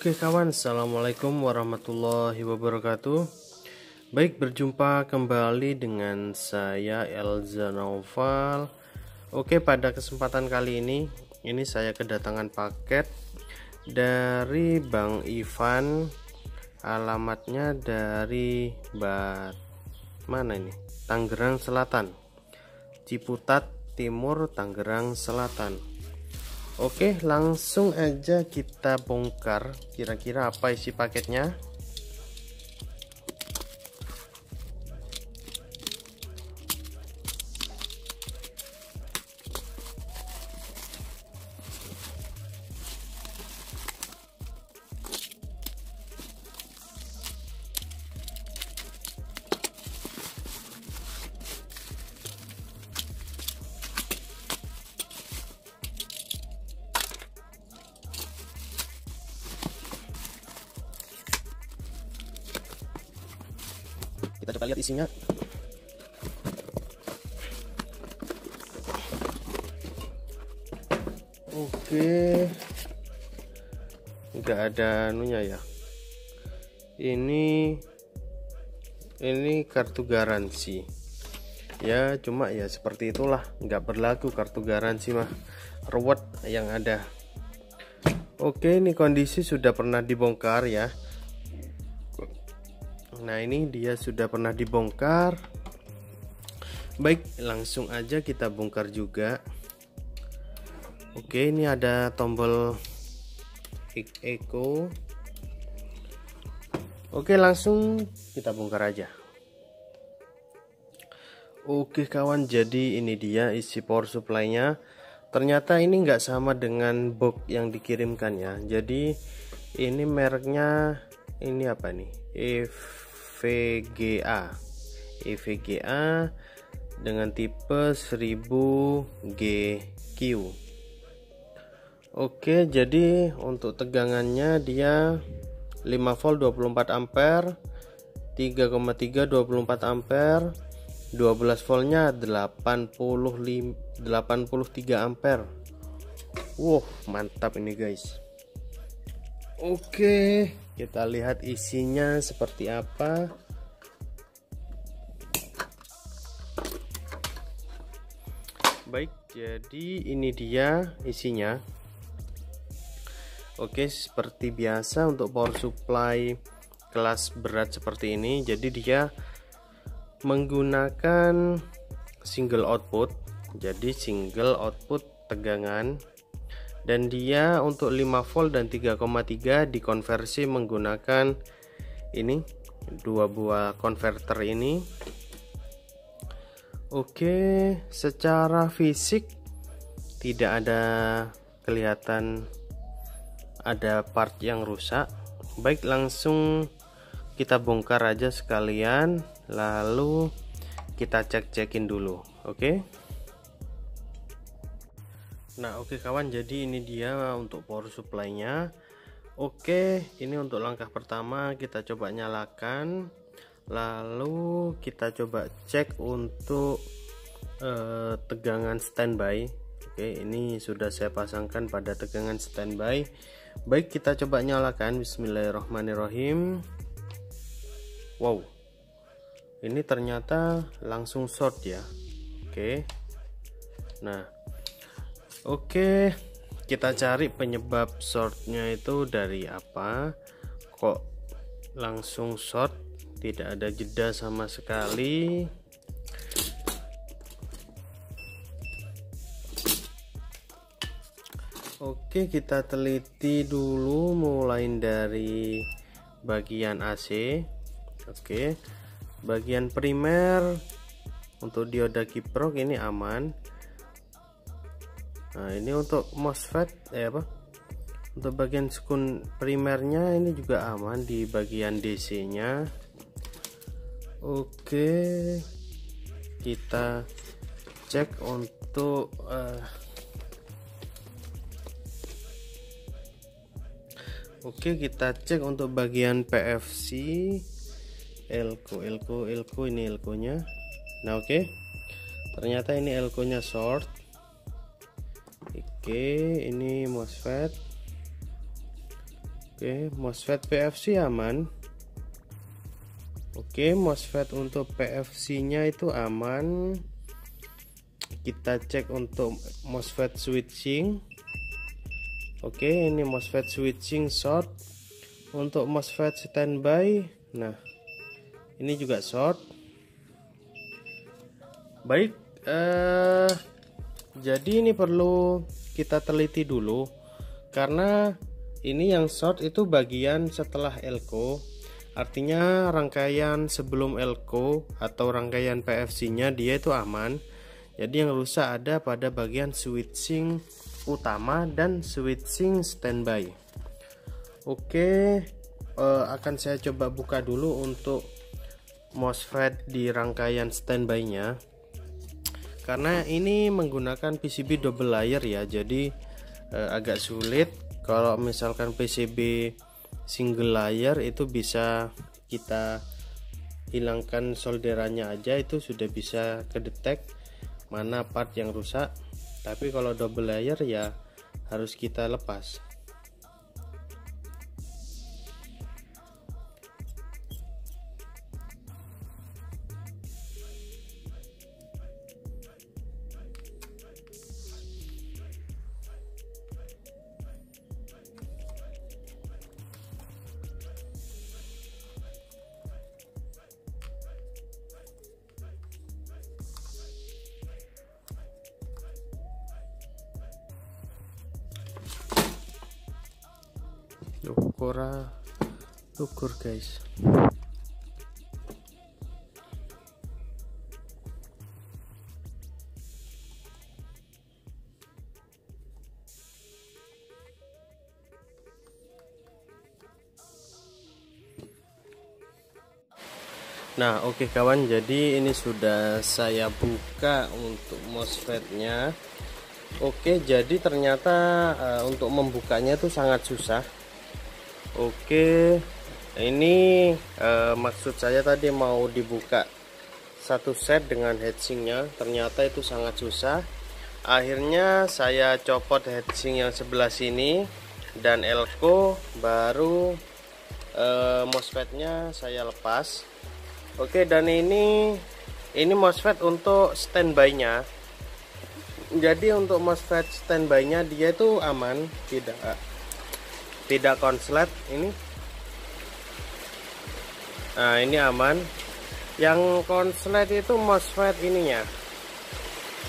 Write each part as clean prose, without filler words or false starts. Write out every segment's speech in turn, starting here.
Oke kawan, assalamualaikum warahmatullahi wabarakatuh. Baik, berjumpa kembali dengan saya Elza Noval. Oke, pada kesempatan kali ini saya kedatangan paket dari Bang Ivan. Alamatnya dari mana ini? Tangerang Selatan, Ciputat Timur, Tangerang Selatan. Oke, langsung aja kita bongkar kira-kira apa isi paketnya. Kita coba lihat isinya. Oke, nggak ada anunya ya. Ini kartu garansi ya, cuma ya seperti itulah, nggak berlaku kartu garansi mah, reward yang ada. Oke, ini kondisi sudah pernah dibongkar ya. Nah, ini dia sudah pernah dibongkar. Baik, langsung aja kita bongkar juga. Oke, ini ada tombol eco. Oke, langsung kita bongkar aja. Oke kawan, jadi ini dia isi power supply-nya. Ternyata ini nggak sama dengan box yang dikirimkan ya. Jadi ini mereknya ini apa nih? EVGA dengan tipe 1000 GQ. Oke, jadi untuk tegangannya dia 5 volt 24 ampere, 3,3 24 ampere, 12 voltnya 83 ampere. Wow, mantap ini guys. Oke, kita lihat isinya seperti apa. Baik, jadi ini dia isinya. Oke, seperti biasa untuk power supply kelas berat seperti ini, jadi dia menggunakan single output. Jadi single output tegangan, dan dia untuk 5 volt dan 3,3 dikonversi menggunakan ini dua buah konverter ini. Oke, secara fisik tidak ada kelihatan ada part yang rusak. Baik, langsung kita bongkar aja sekalian, lalu kita cek-cekin dulu. Oke. Nah, oke kawan, jadi ini dia untuk power supply-nya. Oke, ini untuk langkah pertama kita coba nyalakan, lalu kita coba cek untuk tegangan standby. Oke, ini sudah saya pasangkan pada tegangan standby. Baik, kita coba nyalakan. Bismillahirrahmanirrahim. Wow, ini ternyata langsung short ya. Oke, nah oke, kita cari penyebab shortnya itu dari apa, kok langsung short, tidak ada jeda sama sekali. Oke, kita teliti dulu mulai dari bagian AC. Oke, bagian primer untuk dioda kiprok ini aman. Nah, ini untuk MOSFET untuk bagian sekun primernya ini juga aman di bagian DC nya. Oke, kita cek untuk oke, kita cek untuk bagian PFC, elko ini elko-nya. Nah, oke, ternyata ini elko-nya short. Oke, ini MOSFET. Oke, MOSFET PFC aman. Oke, MOSFET untuk PFC nya itu aman. Kita cek untuk MOSFET switching. Oke, ini MOSFET switching short. Untuk MOSFET standby, nah ini juga short. Baik, jadi ini perlu kita teliti dulu, karena ini yang short itu bagian setelah elko. Artinya rangkaian sebelum elko atau rangkaian PFC nya dia itu aman. Jadi yang rusak ada pada bagian switching utama dan switching standby. Oke, akan saya coba buka dulu untuk MOSFET di rangkaian standby nya, karena ini menggunakan PCB double layer ya, jadi agak sulit. Kalau misalkan PCB single layer itu bisa kita hilangkan solderannya aja, itu sudah bisa kedetek mana part yang rusak. Tapi kalau double layer ya harus kita lepas. Ukur guys. Nah, oke kawan, jadi ini sudah saya buka untuk MOSFET-nya. Oke, jadi ternyata untuk membukanya itu sangat susah. Oke, ini maksud saya tadi mau dibuka satu set dengan heatsinknya, ternyata itu sangat susah. Akhirnya saya copot heatsink yang sebelah sini dan elko, baru MOSFET-nya saya lepas. Oke, dan ini MOSFET untuk standby-nya. Jadi untuk MOSFET standby-nya dia itu aman, tidak konslet ini. Nah, ini aman. Yang konslet itu MOSFET ininya,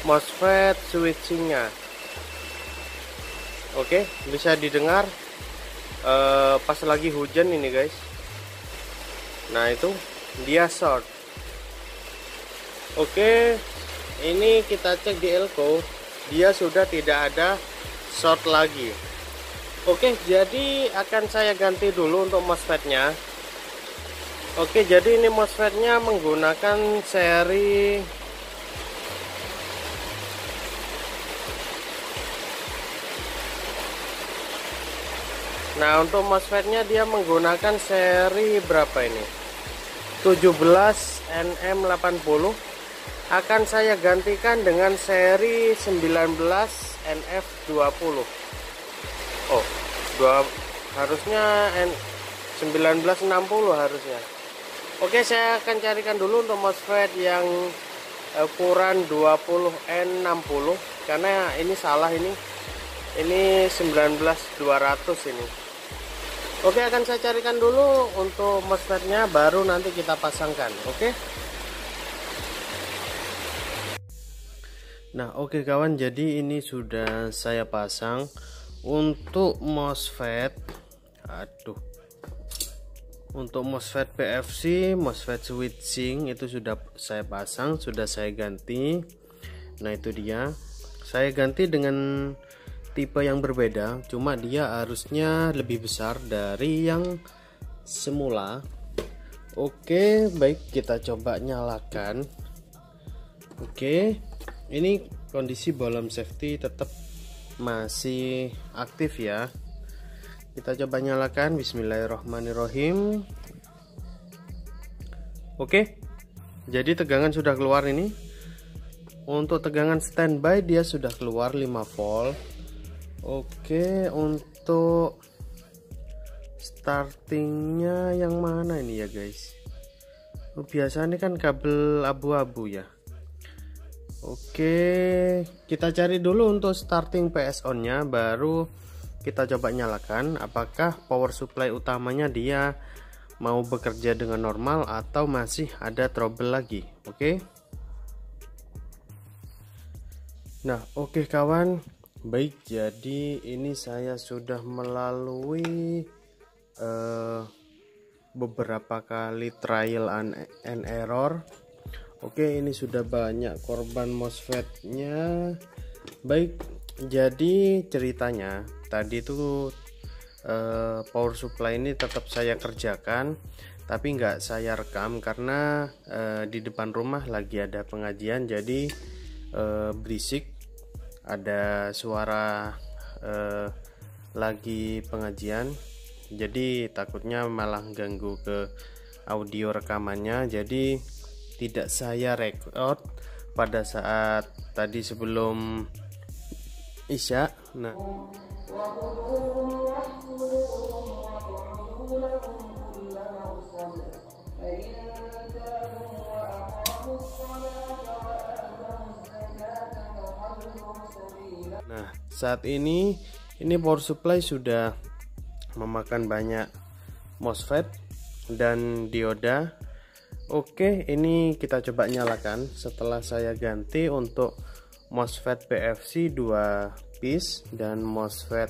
MOSFET switchingnya. Oke, bisa didengar pas lagi hujan ini guys. Nah, itu dia short. Oke, ini kita cek di elko, dia sudah tidak ada short lagi. Oke, jadi akan saya ganti dulu untuk MOSFET-nya. Oke, jadi ini MOSFET-nya menggunakan seri Nah, untuk MOSFET-nya dia menggunakan seri berapa ini? 17NM80. Akan saya gantikan dengan seri 19NF20. Oh, harusnya 1960 harusnya. Oke, saya akan carikan dulu untuk MOSFET yang ukuran 20N60, karena ini salah, ini 19200 ini. Oke, akan saya carikan dulu untuk MOSFET-nya, baru nanti kita pasangkan. Oke. Nah, oke kawan, jadi ini sudah saya pasang. Untuk MOSFET, untuk MOSFET PFC, MOSFET switching itu sudah saya pasang, sudah saya ganti. Nah, itu dia. Saya ganti dengan tipe yang berbeda, cuma dia harusnya lebih besar dari yang semula. Oke, baik, kita coba nyalakan. Oke, ini kondisi bolam safety tetap masih aktif ya. Kita coba nyalakan. Bismillahirrahmanirrahim. Oke, jadi tegangan sudah keluar ini. Untuk tegangan standby dia sudah keluar 5 volt. Oke, untuk startingnya yang mana ini ya guys. Biasanya kan kabel abu-abu ya. Oke, kita cari dulu untuk starting PSON nya, baru kita coba nyalakan apakah power supply utamanya dia mau bekerja dengan normal atau masih ada trouble lagi. Oke. Nah, oke kawan. Baik, jadi ini saya sudah melalui beberapa kali trial and error. Oke, ini sudah banyak korban MOSFET-nya. Baik, jadi ceritanya tadi itu power supply ini tetap saya kerjakan, tapi nggak saya rekam karena di depan rumah lagi ada pengajian, jadi berisik, ada suara lagi pengajian, jadi takutnya malah ganggu ke audio rekamannya, jadi tidak saya record pada saat tadi sebelum Isya. Nah, saat ini power supply sudah memakan banyak MOSFET dan dioda. Oke, ini kita coba nyalakan setelah saya ganti untuk MOSFET PFC 2 piece dan MOSFET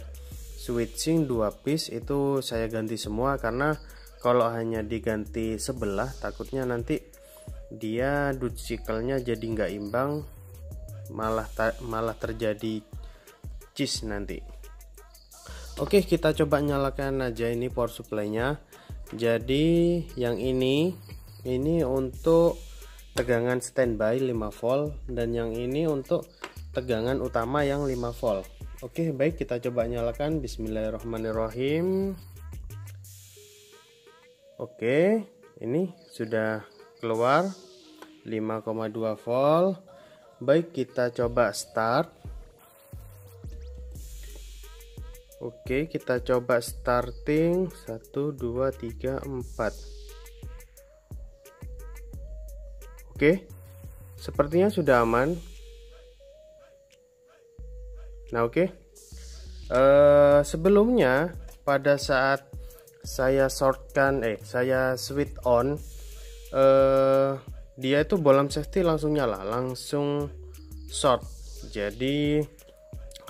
switching 2 piece, itu saya ganti semua karena kalau hanya diganti sebelah takutnya nanti dia duty cycle-nya jadi nggak imbang, malah terjadi cheese nanti. Oke, kita coba nyalakan aja ini power supply-nya. Jadi yang ini untuk tegangan standby 5 volt dan yang ini untuk tegangan utama yang 5 volt. Oke, baik, kita coba nyalakan. Bismillahirrahmanirrahim. Oke, ini sudah keluar 5,2 volt. Baik, kita coba start. Oke, kita coba starting 1 2 3 4. Oke, sepertinya sudah aman. Nah, oke. Sebelumnya pada saat saya saya switch on, dia itu bolam safety langsung nyala, langsung short. Jadi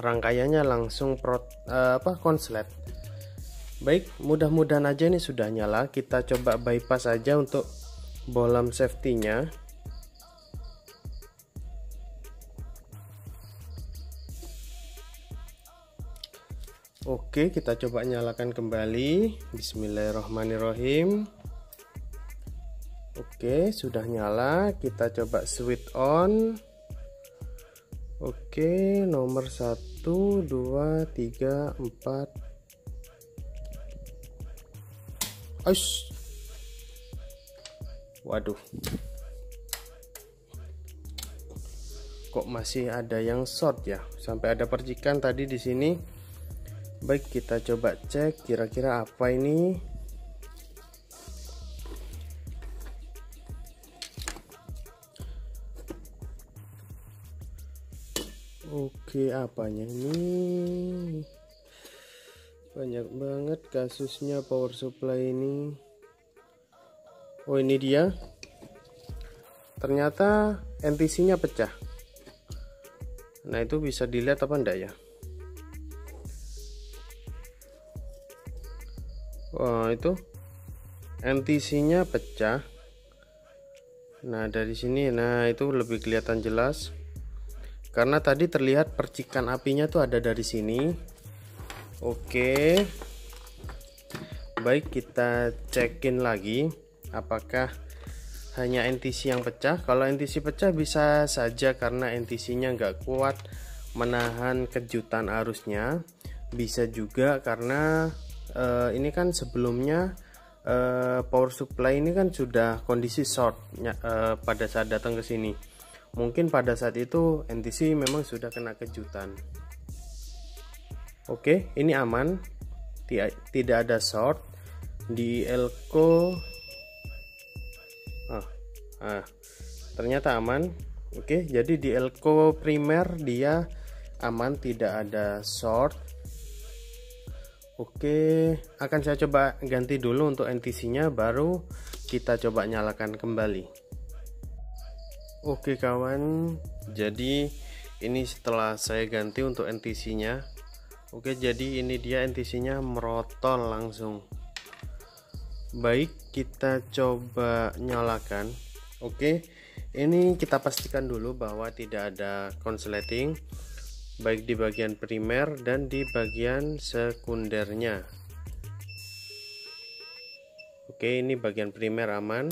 rangkaiannya langsung konslet. Baik, mudah-mudahan aja ini sudah nyala. Kita coba bypass aja untuk bolam safety-nya. Oke, kita coba nyalakan kembali. Bismillahirrahmanirrahim. Oke, sudah nyala. Kita coba switch on. Oke, nomor 1 2 3 4. Aish. Waduh. Kok masih ada yang short ya? Sampai ada percikan tadi di sini. Baik, kita coba cek kira-kira apa ini. Oke, apanya ini? Banyak banget kasusnya power supply ini. Oh, ini dia. Ternyata NTC-nya pecah. Nah, itu bisa dilihat apa enggak ya? Wah, itu NTC-nya pecah. Nah, dari sini, nah itu lebih kelihatan jelas. Karena tadi terlihat percikan apinya tuh ada dari sini. Oke. Baik, kita cekin lagi apakah hanya NTC yang pecah. Kalau NTC pecah bisa saja karena NTC-nya nggak kuat menahan kejutan arusnya. Bisa juga karena ini kan sebelumnya power supply ini kan sudah kondisi short pada saat datang ke sini. Mungkin pada saat itu NTC memang sudah kena kejutan. Oke, ini aman, tidak ada short. di elko. Ternyata aman. Oke, jadi di elko primer dia aman, tidak ada short. Oke, akan saya coba ganti dulu untuk NTC-nya, baru kita coba nyalakan kembali. Oke kawan, jadi ini setelah saya ganti untuk NTC-nya. Oke, jadi ini dia NTC-nya merotol langsung. Baik, kita coba nyalakan. Oke, ini kita pastikan dulu bahwa tidak ada konsleting, baik di bagian primer dan di bagian sekundernya. Oke, ini bagian primer aman.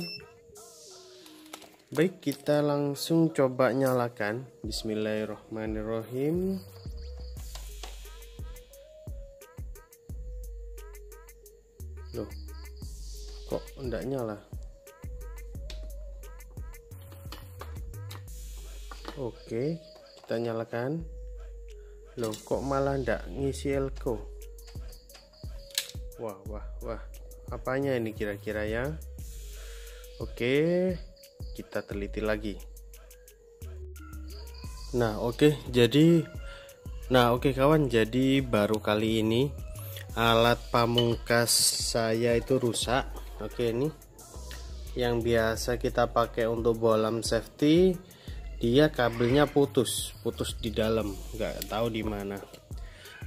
Baik, kita langsung coba nyalakan. Bismillahirrahmanirrahim. Loh, kok enggak nyala? Oke, kita nyalakan. Loh, kok malah enggak ngisi elko? Wah, apanya ini kira-kira ya? Oke, kita teliti lagi. Nah, oke kawan, jadi baru kali ini alat pamungkas saya itu rusak. Oke, ini yang biasa kita pakai untuk bolam safety, dia kabelnya putus di dalam, nggak tahu di mana.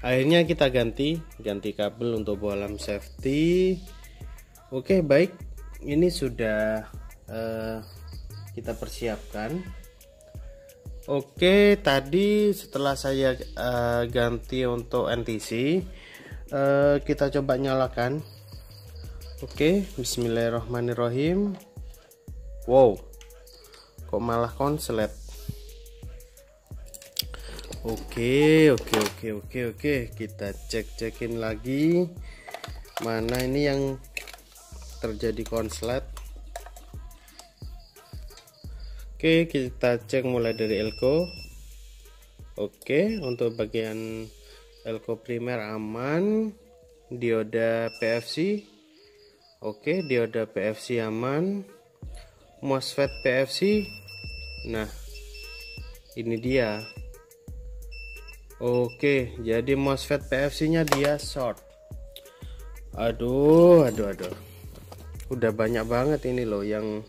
Akhirnya kita ganti kabel untuk bolam safety. Oke, baik, ini sudah kita persiapkan. Oke, tadi setelah saya ganti untuk NTC, kita coba nyalakan. Oke, bismillahirrahmanirrahim. Wow, kok malah konslet. Oke, kita cekin lagi mana ini yang terjadi konslet. Oke, kita cek mulai dari elko. Oke, untuk bagian elko primer aman, dioda PFC. Oke, dioda PFC aman, MOSFET PFC. Nah, ini dia. Oke, jadi MOSFET PFC nya dia short. Aduh, udah banyak banget ini loh yang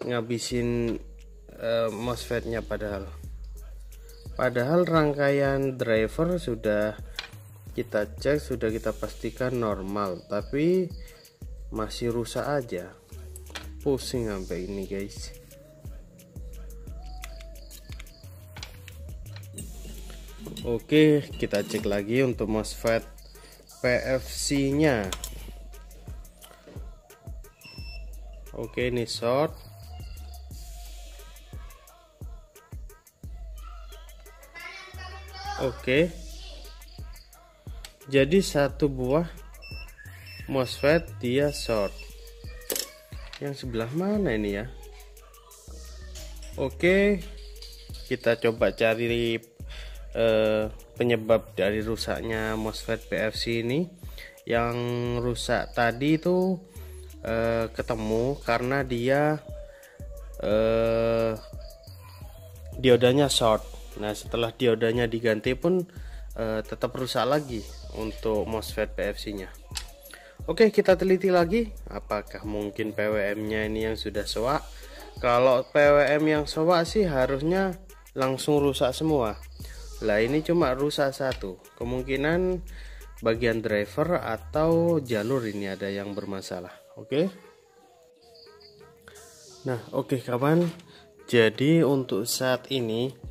ngabisin MOSFET nya, padahal rangkaian driver sudah kita cek, sudah kita pastikan normal, tapi masih rusak aja. Pusing sampai ini guys. Oke, kita cek lagi untuk MOSFET PFC nya. Oke, ini short. Oke, jadi satu buah MOSFET dia short. Yang sebelah mana ini ya? Oke, kita coba cari penyebab dari rusaknya MOSFET PFC ini. Yang rusak tadi itu ketemu karena dia diodanya short. Nah, setelah diodanya diganti pun tetap rusak lagi untuk MOSFET PFC nya. Oke, kita teliti lagi, apakah mungkin PWM nya ini yang sudah soak. Kalau PWM yang soak sih harusnya langsung rusak semua. Lah, ini cuma rusak satu, kemungkinan bagian driver atau jalur ini ada yang bermasalah. Oke. Nah, oke kawan, jadi untuk saat ini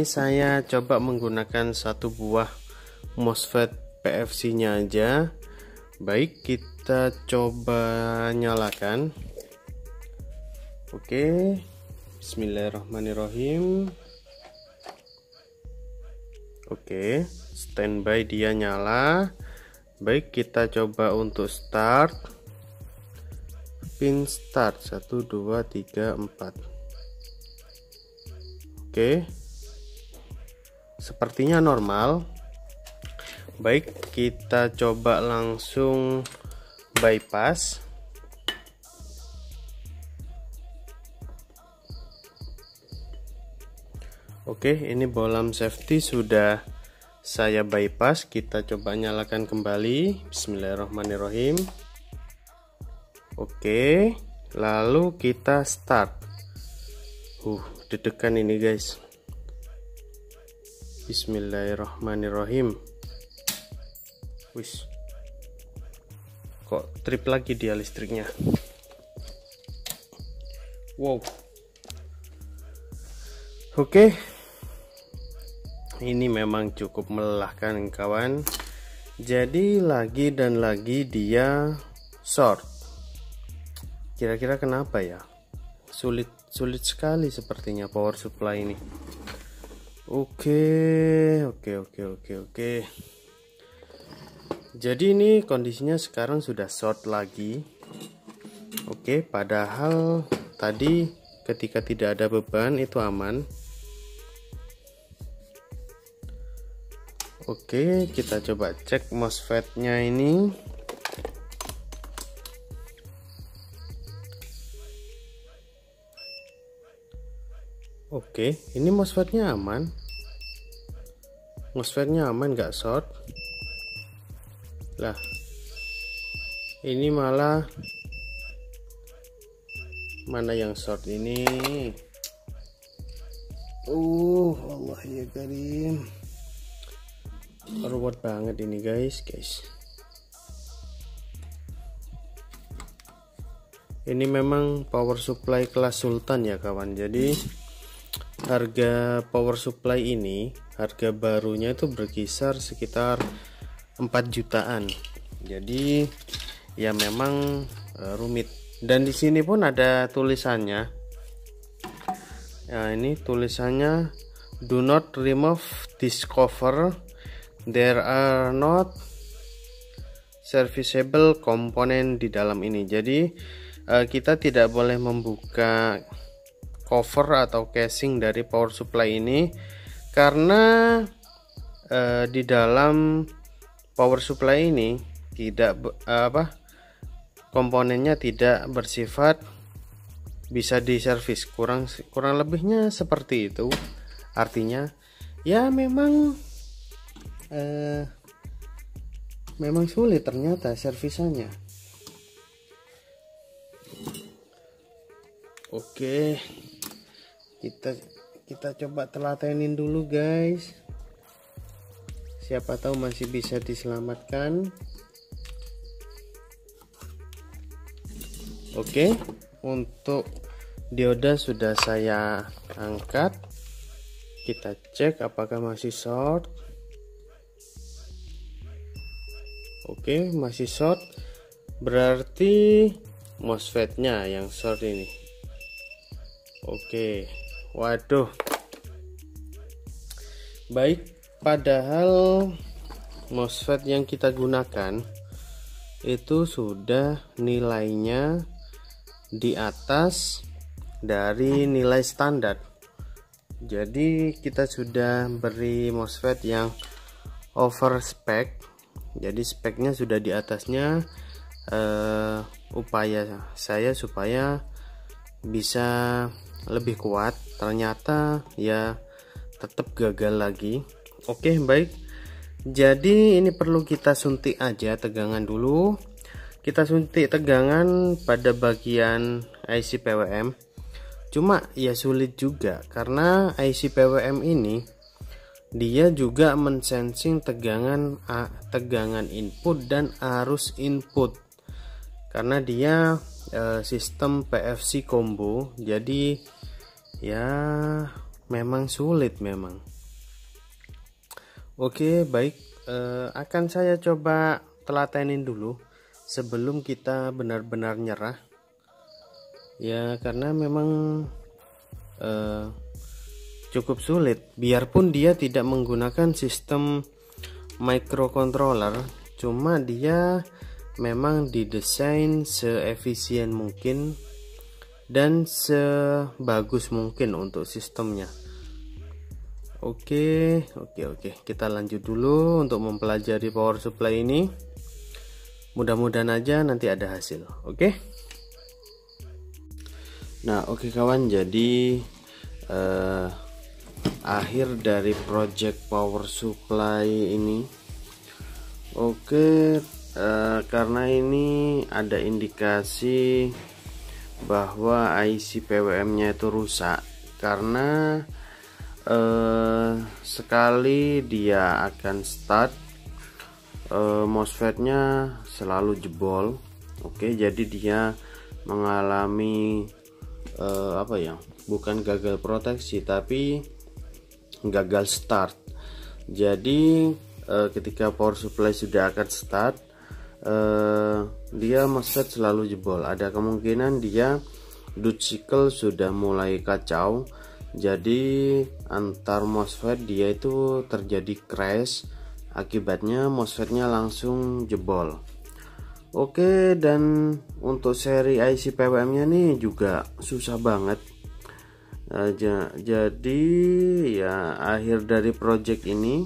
saya coba menggunakan satu buah MOSFET PFC nya aja. Baik, kita coba nyalakan. Oke, bismillahirrahmanirrahim. Oke, standby, dia nyala. Baik, kita coba untuk start. Pin start 1 2 3 4. Oke, sepertinya normal. Baik, kita coba langsung bypass. Oke, ini bolam safety sudah saya bypass. Kita coba nyalakan kembali. Bismillahirrahmanirrahim. Oke, lalu kita start. Deg-degan ini guys. Bismillahirrahmanirrahim. Wis, kok trip lagi dia listriknya. Wow. Oke, ini memang cukup melelahkan kawan. Jadi lagi dan lagi dia short. Kira-kira kenapa ya? Sulit sekali sepertinya power supply ini. Oke. Jadi ini kondisinya sekarang sudah short lagi. Oke, padahal tadi ketika tidak ada beban itu aman. Oke, kita coba cek MOSFET-nya ini. Oke, ini MOSFET-nya aman. MOSFET-nya aman, nggak short. Lah, ini malah mana yang short ini? Allah ya karim. Ruwet banget ini guys. Ini memang power supply kelas sultan ya kawan. Jadi harga power supply ini, harga barunya itu berkisar sekitar 4 jutaan. Jadi ya memang rumit. Dan di sini pun ada tulisannya. Nah, ini tulisannya do not remove this cover. There are not serviceable component di dalam ini. Jadi kita tidak boleh membuka cover atau casing dari power supply ini karena di dalam power supply ini tidak komponennya tidak bersifat bisa diservis. Kurang lebihnya seperti itu. Artinya ya memang sulit ternyata servisannya. Oke, kita coba telatenin dulu guys. Siapa tahu masih bisa diselamatkan. Oke, untuk dioda sudah saya angkat. Kita cek apakah masih short. Oke, masih short. Berarti MOSFET-nya yang short ini. Oke. Waduh. Baik, padahal MOSFET yang kita gunakan itu sudah nilainya di atas dari nilai standar. Jadi kita sudah beri MOSFET yang over spec. Jadi speknya sudah di atasnya. Upaya saya supaya bisa lebih kuat, ternyata ya tetap gagal lagi. Oke, baik. Jadi ini perlu kita suntik aja tegangan dulu. Kita suntik tegangan pada bagian IC PWM. Cuma ya sulit juga karena IC PWM ini dia juga mensensing tegangan input dan arus input karena dia sistem PFC combo. Jadi ya memang sulit memang. Oke, baik, akan saya coba telatenin dulu sebelum kita benar-benar nyerah ya, karena memang cukup sulit. Biarpun dia tidak menggunakan sistem microcontroller, cuma dia memang didesain seefisien mungkin dan sebagus mungkin untuk sistemnya. Oke, kita lanjut dulu untuk mempelajari power supply ini. Mudah-mudahan aja nanti ada hasil. Oke. Nah, oke kawan, jadi akhir dari project power supply ini. Oke, karena ini ada indikasi bahwa IC PWM-nya itu rusak karena sekali dia akan start MOSFET-nya selalu jebol. Oke, jadi dia mengalami apa ya, bukan gagal proteksi tapi gagal start. Jadi ketika power supply sudah akan start, dia MOSFET selalu jebol. Ada kemungkinan dia duty cycle sudah mulai kacau, jadi antar MOSFET dia itu terjadi crash, akibatnya MOSFET-nya langsung jebol. Oke, dan untuk seri IC PWM-nya nih juga susah banget. Jadi ya akhir dari project ini,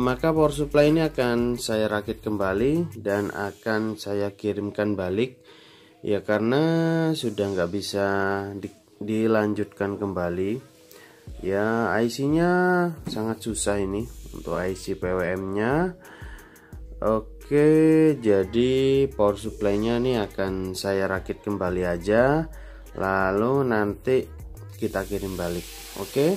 maka power supply ini akan saya rakit kembali dan akan saya kirimkan balik ya, karena sudah nggak bisa dilanjutkan kembali ya. IC-nya sangat susah ini untuk IC PWM-nya. Oke, jadi power supply-nya nih akan saya rakit kembali aja, lalu nanti kita kirim balik. Oke.